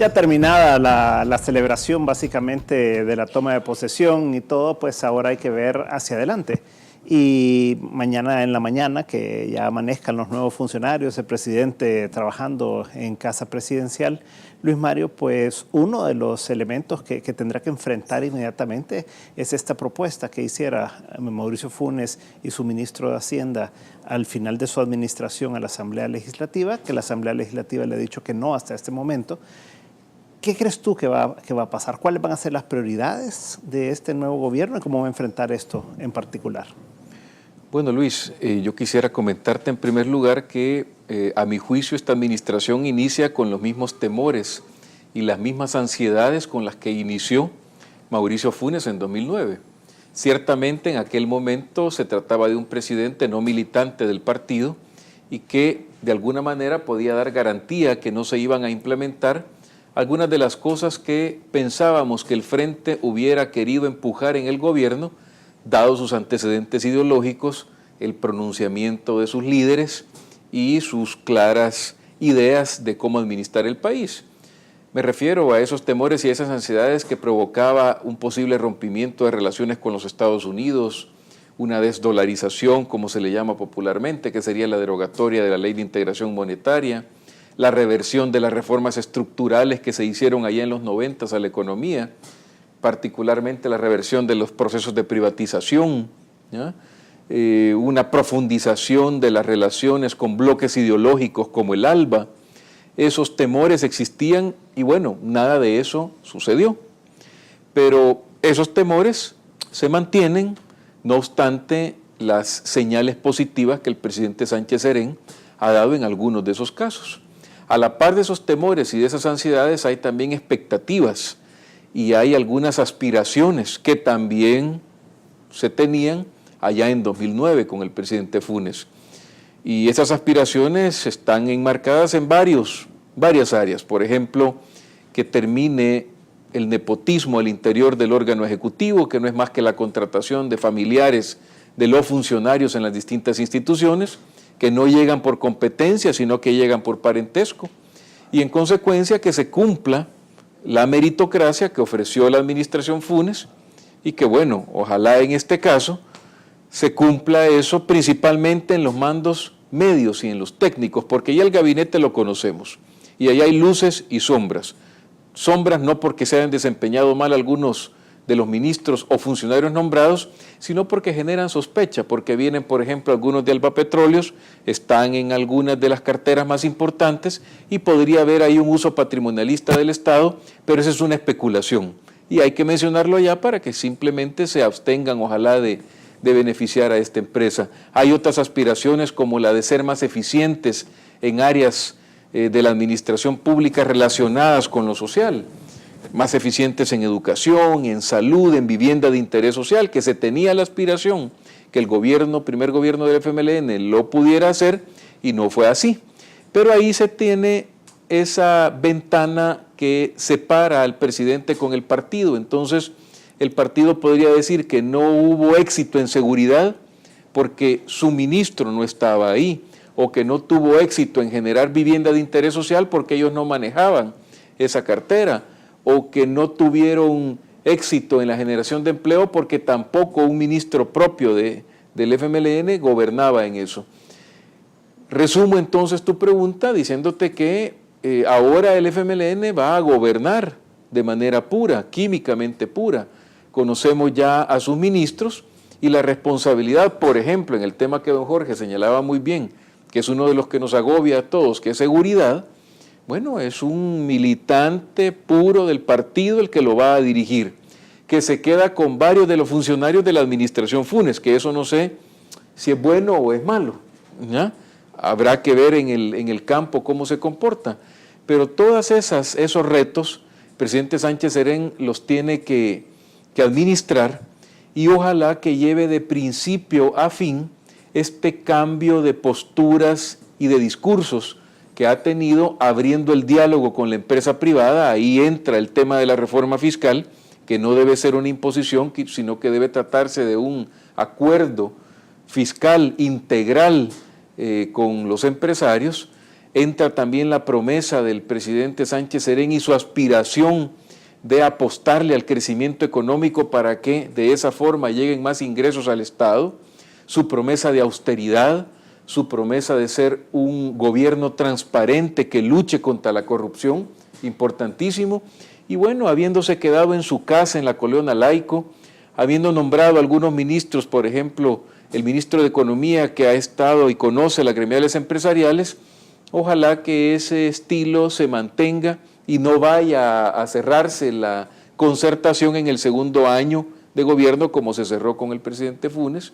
Ya terminada la celebración básicamente de la toma de posesión y todo, pues ahora hay que ver hacia adelante. Y mañana en la mañana, que ya amanezcan los nuevos funcionarios, el presidente trabajando en casa presidencial, Luis Mario, pues uno de los elementos que tendrá que enfrentar inmediatamente es esta propuesta que hiciera Mauricio Funes y su ministro de Hacienda al final de su administración a la Asamblea Legislativa, que la Asamblea Legislativa le ha dicho que no hasta este momento. ¿Qué crees tú que va a pasar? ¿Cuáles van a ser las prioridades de este nuevo gobierno y cómo va a enfrentar esto en particular? Bueno, Luis, yo quisiera comentarte en primer lugar que a mi juicio esta administración inicia con los mismos temores y las mismas ansiedades con las que inició Mauricio Funes en 2009. Ciertamente en aquel momento se trataba de un presidente no militante del partido y que de alguna manera podía dar garantía que no se iban a implementar algunas de las cosas que pensábamos que el Frente hubiera querido empujar en el gobierno, dados sus antecedentes ideológicos, el pronunciamiento de sus líderes y sus claras ideas de cómo administrar el país. Me refiero a esos temores y a esas ansiedades que provocaba un posible rompimiento de relaciones con los Estados Unidos, una desdolarización, como se le llama popularmente, que sería la derogatoria de la Ley de Integración Monetaria, la reversión de las reformas estructurales que se hicieron allá en los 90 a la economía, particularmente la reversión de los procesos de privatización, una profundización de las relaciones con bloques ideológicos como el ALBA. Esos temores existían y bueno, nada de eso sucedió. Pero esos temores se mantienen, no obstante las señales positivas que el presidente Sánchez Serén ha dado en algunos de esos casos. A la par de esos temores y de esas ansiedades hay también expectativas y hay algunas aspiraciones que también se tenían allá en 2009 con el presidente Funes. Y esas aspiraciones están enmarcadas en varias áreas. Por ejemplo, que termine el nepotismo al interior del órgano ejecutivo, que no es más que la contratación de familiares de los funcionarios en las distintas instituciones, que no llegan por competencia, sino que llegan por parentesco, y en consecuencia que se cumpla la meritocracia que ofreció la administración Funes, y que bueno, ojalá en este caso se cumpla eso principalmente en los mandos medios y en los técnicos, porque ya el gabinete lo conocemos, y ahí hay luces y sombras. Sombras no porque se hayan desempeñado mal algunos de los ministros o funcionarios nombrados, sino porque generan sospecha, porque vienen, por ejemplo, algunos de Alba Petróleos, están en algunas de las carteras más importantes y podría haber ahí un uso patrimonialista del Estado, pero esa es una especulación y hay que mencionarlo ya para que simplemente se abstengan, ojalá, de beneficiar a esta empresa. Hay otras aspiraciones como la de ser más eficientes en áreas de la administración pública relacionadas con lo social, más eficientes en educación, en salud, en vivienda de interés social, que se tenía la aspiración que el primer gobierno del FMLN lo pudiera hacer y no fue así. Pero ahí se tiene esa ventana que separa al presidente con el partido. Entonces, el partido podría decir que no hubo éxito en seguridad porque su ministro no estaba ahí, o que no tuvo éxito en generar vivienda de interés social porque ellos no manejaban esa cartera, o que no tuvieron éxito en la generación de empleo porque tampoco un ministro propio del FMLN gobernaba en eso. Resumo entonces tu pregunta diciéndote que ahora el FMLN va a gobernar de manera pura, químicamente pura. Conocemos ya a sus ministros y la responsabilidad, por ejemplo, en el tema que don Jorge señalaba muy bien, que es uno de los que nos agobia a todos, que es seguridad. Bueno, es un militante puro del partido el que lo va a dirigir, que se queda con varios de los funcionarios de la administración Funes, que eso no sé si es bueno o es malo, ¿ya? Habrá que ver en el campo cómo se comporta, pero todos esos retos, el presidente Sánchez Serén los tiene que administrar y ojalá que lleve de principio a fin este cambio de posturas y de discursos que ha tenido abriendo el diálogo con la empresa privada. Ahí entra el tema de la reforma fiscal, que no debe ser una imposición, sino que debe tratarse de un acuerdo fiscal integral con los empresarios. entra también la promesa del presidente Sánchez Serén y su aspiración de apostarle al crecimiento económico para que de esa forma lleguen más ingresos al Estado, su promesa de austeridad, su promesa de ser un gobierno transparente que luche contra la corrupción, importantísimo, y bueno, habiéndose quedado en su casa en la Colonia Laico, habiendo nombrado a algunos ministros, por ejemplo, el ministro de Economía que ha estado y conoce las gremiales empresariales, ojalá que ese estilo se mantenga y no vaya a cerrarse la concertación en el segundo año de gobierno como se cerró con el presidente Funes,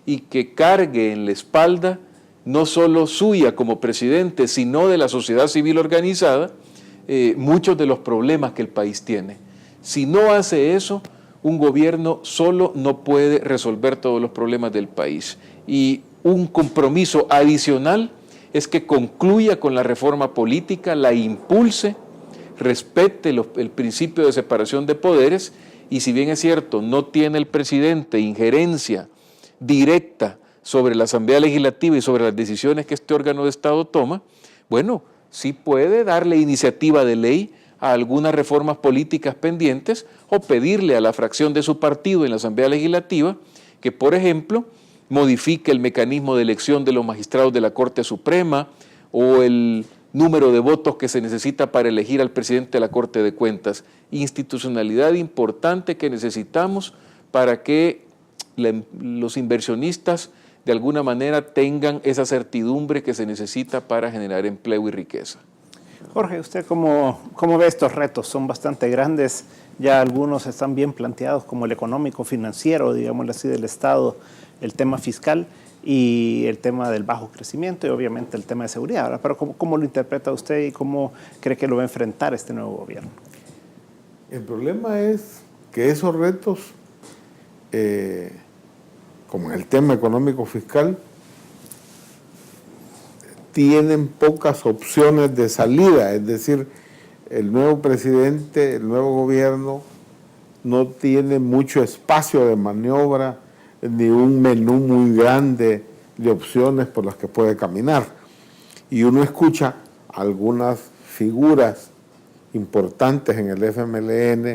y que cargue en la espalda no solo suya como presidente, sino de la sociedad civil organizada, muchos de los problemas que el país tiene. Si no hace eso, un gobierno solo no puede resolver todos los problemas del país. Y un compromiso adicional es que concluya con la reforma política, la impulse, respete el principio de separación de poderes, y si bien es cierto, no tiene el presidente injerencia directa sobre la Asamblea Legislativa y sobre las decisiones que este órgano de Estado toma, bueno, sí puede darle iniciativa de ley a algunas reformas políticas pendientes o pedirle a la fracción de su partido en la Asamblea Legislativa que, por ejemplo, modifique el mecanismo de elección de los magistrados de la Corte Suprema o el número de votos que se necesita para elegir al presidente de la Corte de Cuentas. Institucionalidad importante que necesitamos para que los inversionistas de alguna manera tengan esa certidumbre que se necesita para generar empleo y riqueza. Jorge, ¿usted cómo ve estos retos? Son bastante grandes, ya algunos están bien planteados, como el económico, financiero, digámoslo así, del Estado, el tema fiscal y el tema del bajo crecimiento y obviamente el tema de seguridad. Ahora, pero ¿cómo lo interpreta usted y cómo cree que lo va a enfrentar este nuevo gobierno? El problema es que esos retos, como en el tema económico fiscal, tienen pocas opciones de salida, es decir, el nuevo presidente, el nuevo gobierno no tiene mucho espacio de maniobra ni un menú muy grande de opciones por las que puede caminar. Y uno escucha algunas figuras importantes en el FMLN,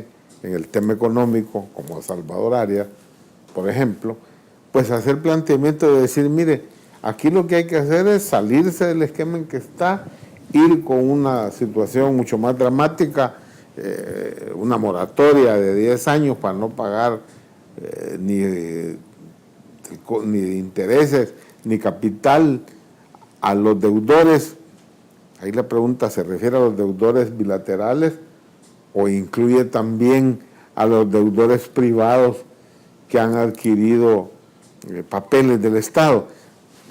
en el tema económico, como Salvador Arias, por ejemplo, pues hacer planteamiento de decir, mire, aquí lo que hay que hacer es salirse del esquema en que está, ir con una situación mucho más dramática, una moratoria de 10 años para no pagar ni intereses ni capital a los deudores. Ahí la pregunta se refiere a los deudores bilaterales o incluye también a los deudores privados que han adquirido papeles del Estado.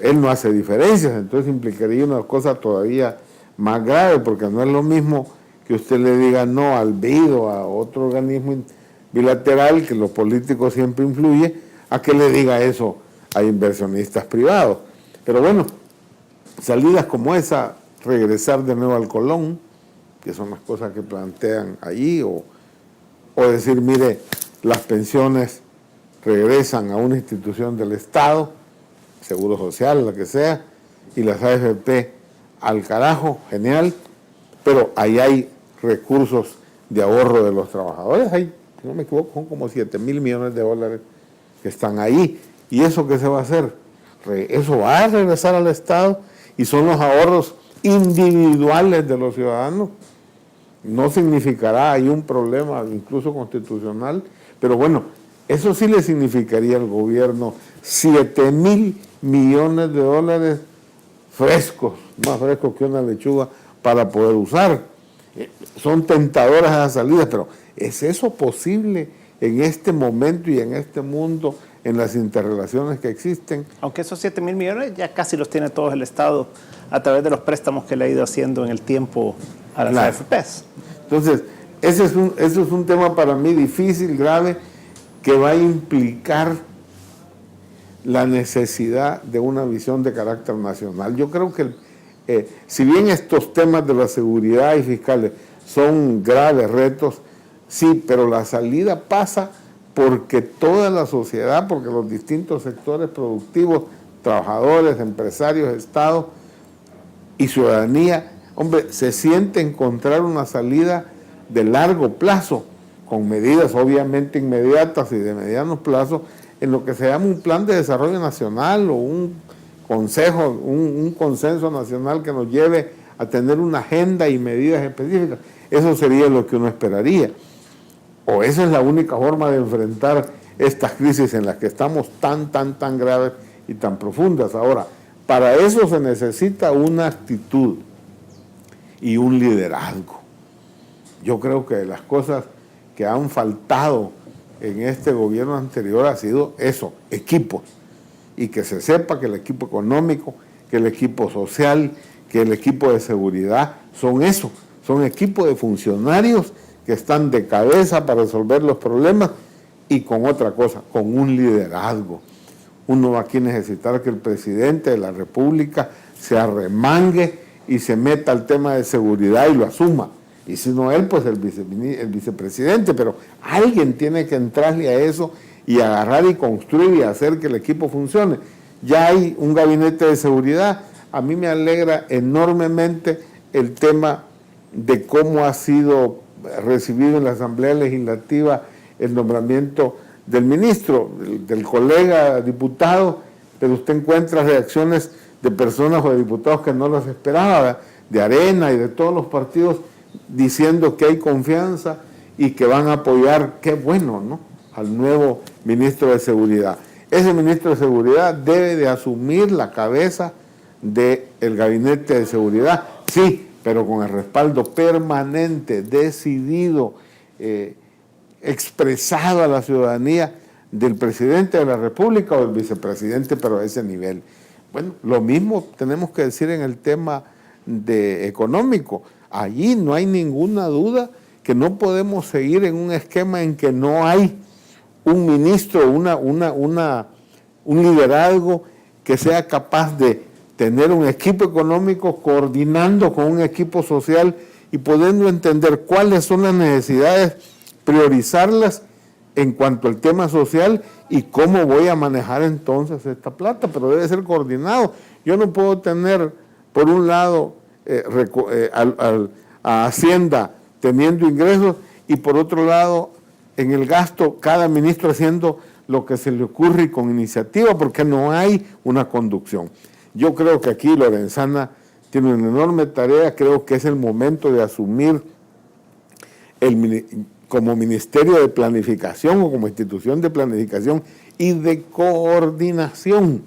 Él no hace diferencias, entonces implicaría una cosa todavía más grave, porque no es lo mismo que usted le diga no al BID o a otro organismo bilateral, que los políticos siempre influye, a que le diga eso a inversionistas privados. Pero bueno, salidas como esa, regresar de nuevo al Colón, que son las cosas que plantean allí, o decir, mire, las pensiones regresan a una institución del Estado, Seguro Social, la que sea, y las AFP al carajo, genial, pero ahí hay recursos de ahorro de los trabajadores, hay, si no me equivoco, son como 7,000 millones de dólares que están ahí. ¿Y eso qué se va a hacer? Eso va a regresar al Estado y son los ahorros individuales de los ciudadanos. No significará ahí un problema incluso constitucional, pero bueno, eso sí le significaría al gobierno 7,000 millones de dólares frescos, más frescos que una lechuga, para poder usar. Son tentadoras esas salidas, pero ¿es eso posible en este momento y en este mundo, en las interrelaciones que existen? Aunque esos 7,000 millones ya casi los tiene todo el Estado a través de los préstamos que le ha ido haciendo en el tiempo a las AFPs. Entonces, ese es un tema para mí difícil, grave, que va a implicar la necesidad de una visión de carácter nacional. Yo creo que, si bien estos temas de la seguridad y fiscales son graves retos, sí, pero la salida pasa porque toda la sociedad, porque los distintos sectores productivos, trabajadores, empresarios, Estado, y ciudadanía, hombre, se siente encontrar una salida de largo plazo, con medidas obviamente inmediatas y de mediano plazo, en lo que se llama un plan de desarrollo nacional o un consejo, un consenso nacional que nos lleve a tener una agenda y medidas específicas. Eso sería lo que uno esperaría. O esa es la única forma de enfrentar estas crisis en las que estamos tan graves y tan profundas. Ahora, para eso se necesita una actitud y un liderazgo. Yo creo que de las cosas que han faltado en este gobierno anterior ha sido eso, equipos. Y que se sepa que el equipo económico, que el equipo social, que el equipo de seguridad son eso, son equipos de funcionarios que están de cabeza para resolver los problemas y con otra cosa, con un liderazgo. Uno va aquí a necesitar que el presidente de la República se arremangue y se meta al tema de seguridad y lo asuma. Y si no él, pues el vicepresidente, pero alguien tiene que entrarle a eso y agarrar y construir y hacer que el equipo funcione. Ya hay un gabinete de seguridad. A mí me alegra enormemente el tema de cómo ha sido recibido en la Asamblea Legislativa el nombramiento del ministro, del colega diputado, pero usted encuentra reacciones de personas o de diputados que no las esperaba, ¿verdad? De Arena y de todos los partidos, diciendo que hay confianza y que van a apoyar, qué bueno, ¿no?, al nuevo ministro de Seguridad. Ese ministro de Seguridad debe de asumir la cabeza del gabinete de seguridad, sí, pero con el respaldo permanente, decidido, expresado a la ciudadanía del presidente de la República o del vicepresidente, pero a ese nivel. Bueno, lo mismo tenemos que decir en el tema económico. Allí no hay ninguna duda que no podemos seguir en un esquema en que no hay un ministro, un liderazgo que sea capaz de tener un equipo económico coordinando con un equipo social y pudiendo entender cuáles son las necesidades, priorizarlas en cuanto al tema social y cómo voy a manejar entonces esta plata, pero debe ser coordinado. Yo no puedo tener, por un lado, a Hacienda teniendo ingresos y por otro lado, en el gasto, cada ministro haciendo lo que se le ocurre y con iniciativa, porque no hay una conducción. Yo creo que aquí Lorenzana tiene una enorme tarea, creo que es el momento de asumir como Ministerio de Planificación o como institución de planificación y de coordinación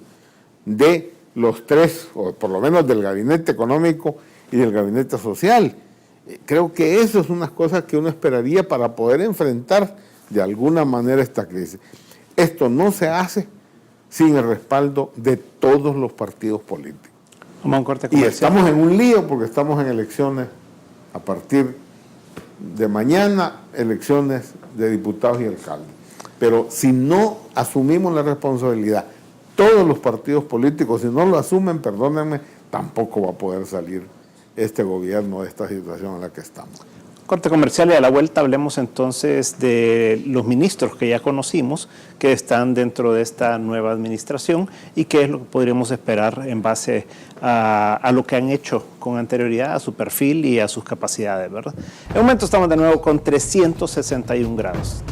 de los tres, o por lo menos del gabinete económico y del gabinete social. Creo que eso es unas cosas que uno esperaría para poder enfrentar de alguna manera esta crisis. Esto no se hace sin el respaldo de todos los partidos políticos. Y estamos en un lío porque estamos en elecciones a partir de mañana, elecciones de diputados y alcaldes. Pero si no asumimos la responsabilidad, todos los partidos políticos, si no lo asumen, perdónenme, tampoco va a poder salir este gobierno de esta situación en la que estamos. Corte comercial y a la vuelta hablemos entonces de los ministros que ya conocimos, que están dentro de esta nueva administración y qué es lo que podríamos esperar en base a lo que han hecho con anterioridad, a su perfil y a sus capacidades, ¿verdad? En un momento estamos de nuevo con 361 grados.